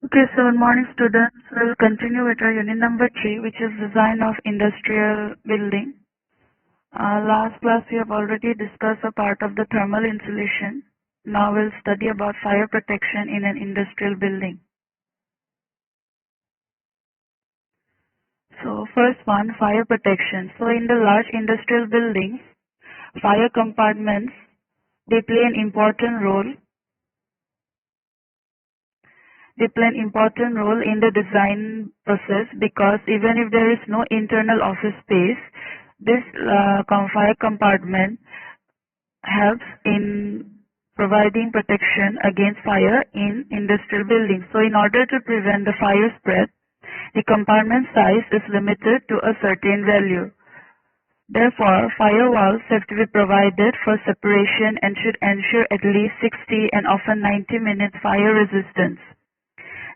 Okay, so good morning students. We'll continue with our unit number 3, which is design of industrial building. Last class we have already discussed a part of the thermal insulation. Now we'll study about fire protection in an industrial building. So first one, fire protection. So in the large industrial buildings, fire compartments, they play an important role. They play an important role in the design process because even if there is no internal office space, this fire compartment helps in providing protection against fire in industrial buildings. So in order to prevent the fire spread, the compartment size is limited to a certain value. Therefore, fire valves have to be provided for separation and should ensure at least 60 and often 90 minutes fire resistance.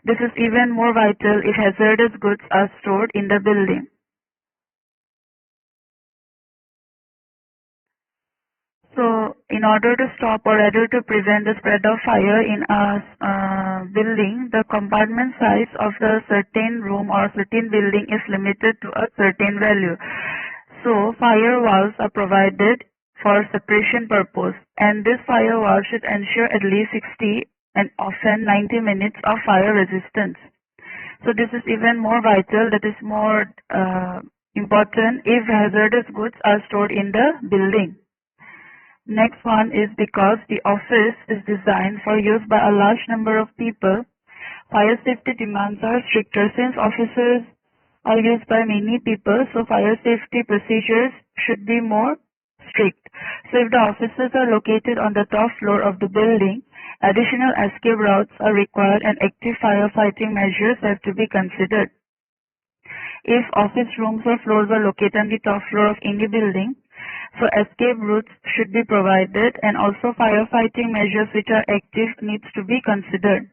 This is even more vital if hazardous goods are stored in the building. So, in order to stop or rather to prevent the spread of fire in a building, the compartment size of the certain room or certain building is limited to a certain value. So, fire valves are provided for separation purpose, and this fire valve should ensure at least 60 and often 90 minutes of fire resistance. So this is even more vital, that is more important if hazardous goods are stored in the building. Next one is because the office is designed for use by a large number of people, fire safety demands are stricter since offices are used by many people, so fire safety procedures should be more strict. So if the offices are located on the top floor of the building, additional escape routes are required and active firefighting measures have to be considered. If office rooms or floors are located on the top floor of any building, so escape routes should be provided and also firefighting measures which are active needs to be considered.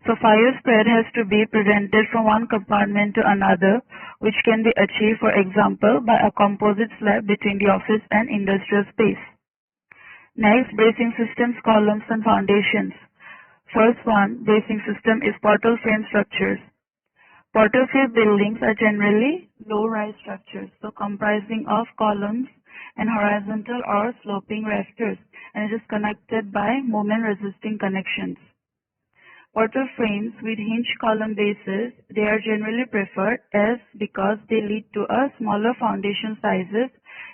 So fire spread has to be prevented from one compartment to another, which can be achieved, for example, by a composite slab between the office and industrial space. Next, bracing systems, columns and foundations. First one, bracing system is portal frame structures. Portal frame buildings are generally low-rise structures, so comprising of columns and horizontal or sloping rafters, and it is connected by moment-resisting connections. Portal frames with hinged column bases, they are generally preferred because they lead to a smaller foundation sizes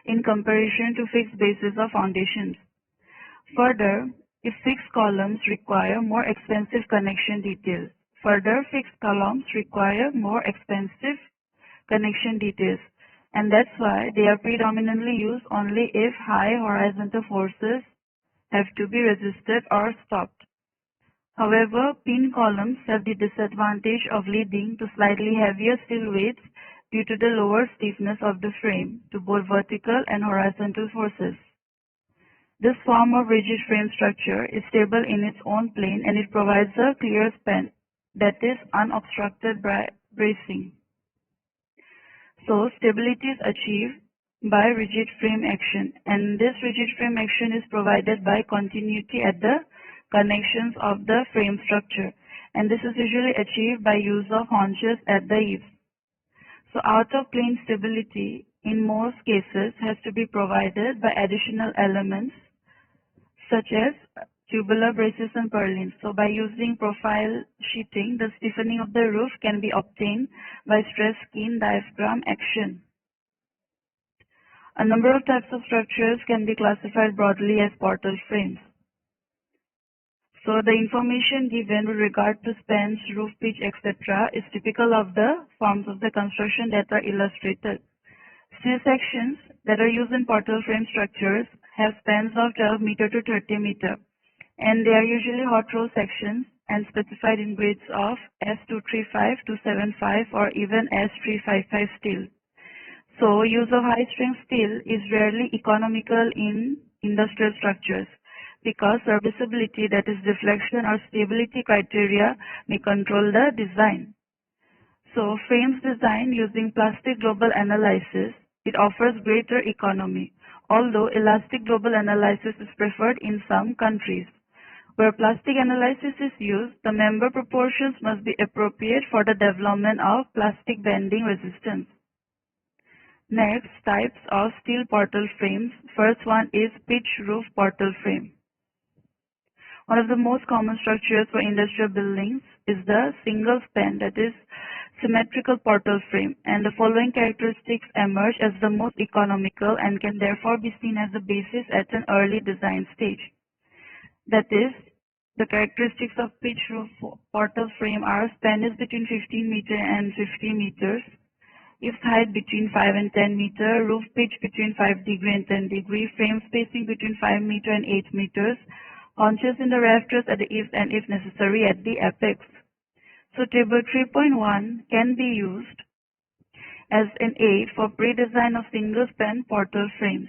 in comparison to fixed bases of foundations. Further, if fixed columns require more expensive connection details. Fixed columns require more expensive connection details, and that's why they are predominantly used only if high horizontal forces have to be resisted or stopped. However, pin columns have the disadvantage of leading to slightly heavier steel weights due to the lower stiffness of the frame to both vertical and horizontal forces. This form of rigid frame structure is stable in its own plane and it provides a clear span that is unobstructed by bracing. So, stability is achieved by rigid frame action, and this rigid frame action is provided by continuity at the connections of the frame structure, and this is usually achieved by use of haunches at the eaves. So out of plane stability in most cases has to be provided by additional elements such as tubular braces and purlins. So by using profile sheeting, the stiffening of the roof can be obtained by stress skin diaphragm action. A number of types of structures can be classified broadly as portal frames. So the information given with regard to spans, roof pitch, etc. is typical of the forms of the construction that are illustrated. Steel sections that are used in portal frame structures have spans of 12 meter to 30 meter, and they are usually hot roll sections and specified in grades of S235, 275 or even S355 steel. So use of high strength steel is rarely economical in industrial structures, because serviceability, that is deflection or stability criteria, may control the design. So frames designed using plastic global analysis, it offers greater economy, although elastic global analysis is preferred in some countries. Where plastic analysis is used, the member proportions must be appropriate for the development of plastic bending resistance. Next, types of steel portal frames. First one is pitch roof portal frame. One of the most common structures for industrial buildings is the single span, that is symmetrical portal frame, and the following characteristics emerge as the most economical and can therefore be seen as the basis at an early design stage. That is, the characteristics of pitch roof portal frame are span is between 15 meter and 50 meters, eaves height between 5 and 10 meter, roof pitch between 5 degree and 10 degree, frame spacing between 5 meter and 8 meters, haunches in the rafters at the eaves and if necessary at the apex. So table 3.1 can be used as an aid for pre-design of single span portal frames.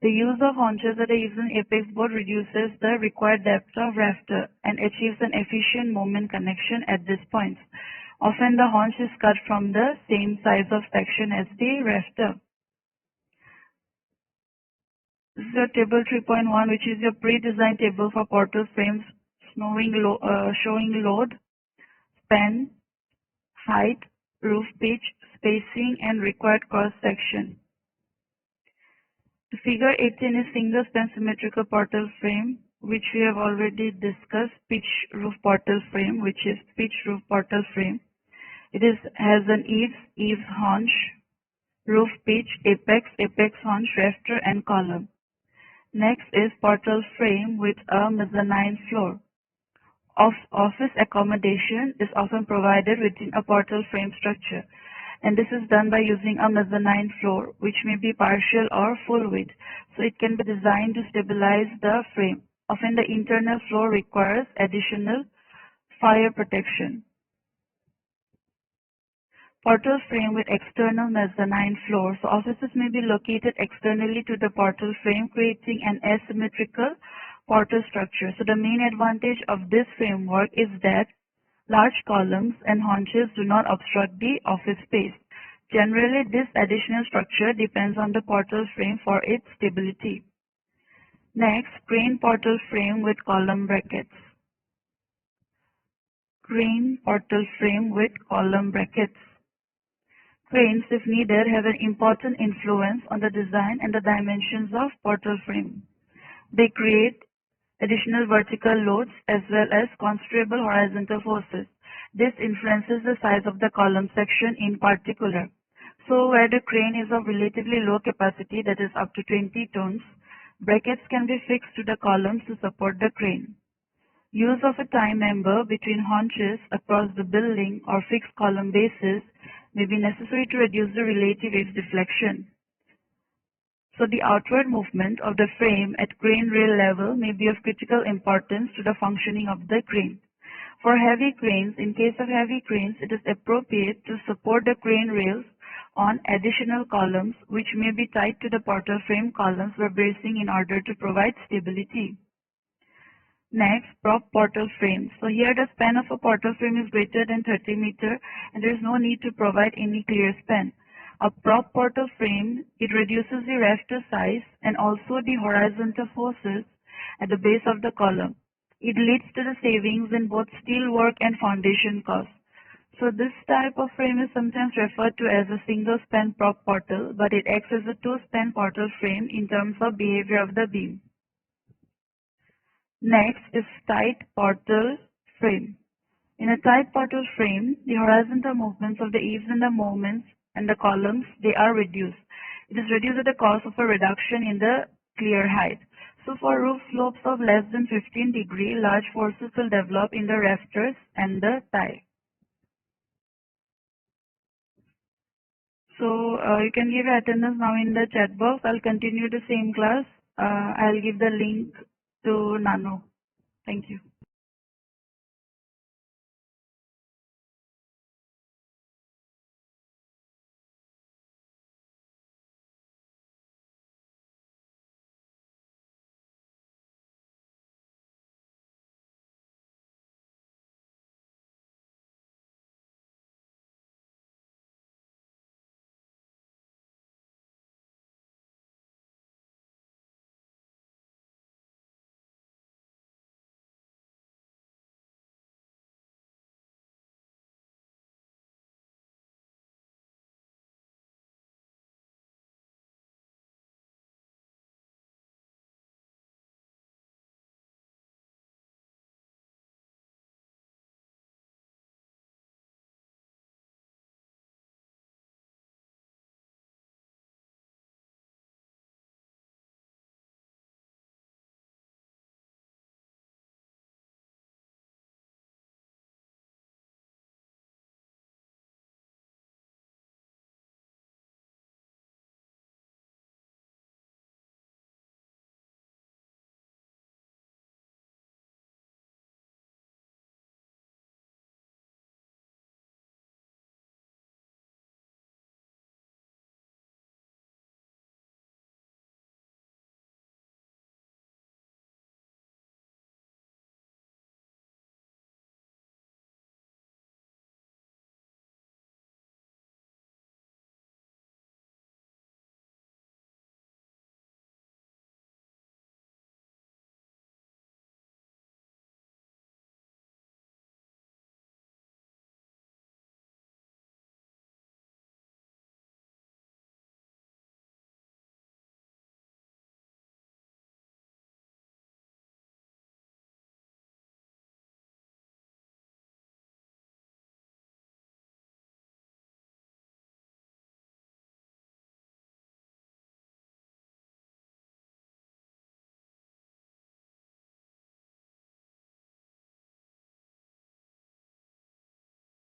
The use of haunches at the eaves and apex both reduces the required depth of rafter and achieves an efficient moment connection at these points. Often the haunch is cut from the same size of section as the rafter. This is your table 3.1, which is your pre-designed table for portal frames showing load, span, height, roof pitch, spacing, and required cross section. The figure 18 is single span symmetrical portal frame, which we have already discussed. Pitch roof portal frame, which is pitch roof portal frame. It has an eaves haunch, roof pitch, apex haunch, rafter, and column. Next is portal frame with a mezzanine floor. Office accommodation is often provided within a portal frame structure, and this is done by using a mezzanine floor, which may be partial or full width. So it can be designed to stabilize the frame. Often the internal floor requires additional fire protection. Portal frame with external mezzanine floor. So offices may be located externally to the portal frame, creating an asymmetrical portal structure. So the main advantage of this framework is that large columns and haunches do not obstruct the office space. Generally, this additional structure depends on the portal frame for its stability. Next, crane portal frame with column brackets. Crane portal frame with column brackets. Cranes, if needed, have an important influence on the design and the dimensions of portal frame. They create additional vertical loads as well as considerable horizontal forces. This influences the size of the column section in particular. So where the crane is of relatively low capacity, that is up to 20 tons, brackets can be fixed to the columns to support the crane. Use of a tie member between haunches across the building or fixed column bases may be necessary to reduce the relative wave deflection. So the outward movement of the frame at crane rail level may be of critical importance to the functioning of the crane. For heavy cranes, in case of heavy cranes, it is appropriate to support the crane rails on additional columns which may be tied to the portal frame columns for bracing in order to provide stability. Next, prop portal frame. So here the span of a portal frame is greater than 30 meter and there is no need to provide any clear span. A prop portal frame, it reduces the rafter size and also the horizontal forces at the base of the column. It leads to the savings in both steel work and foundation costs. So this type of frame is sometimes referred to as a single span prop portal, but it acts as a two-span portal frame in terms of behavior of the beam. Next is tight portal frame. In a tight portal frame, the horizontal movements of the eaves and the moments and the columns, they are reduced. It is reduced at the cost of a reduction in the clear height. So for roof slopes of less than 15 degrees, large forces will develop in the rafters and the tie. So you can give attendance now in the chat box. I'll continue the same class. I'll give the link to Nano. Thank you.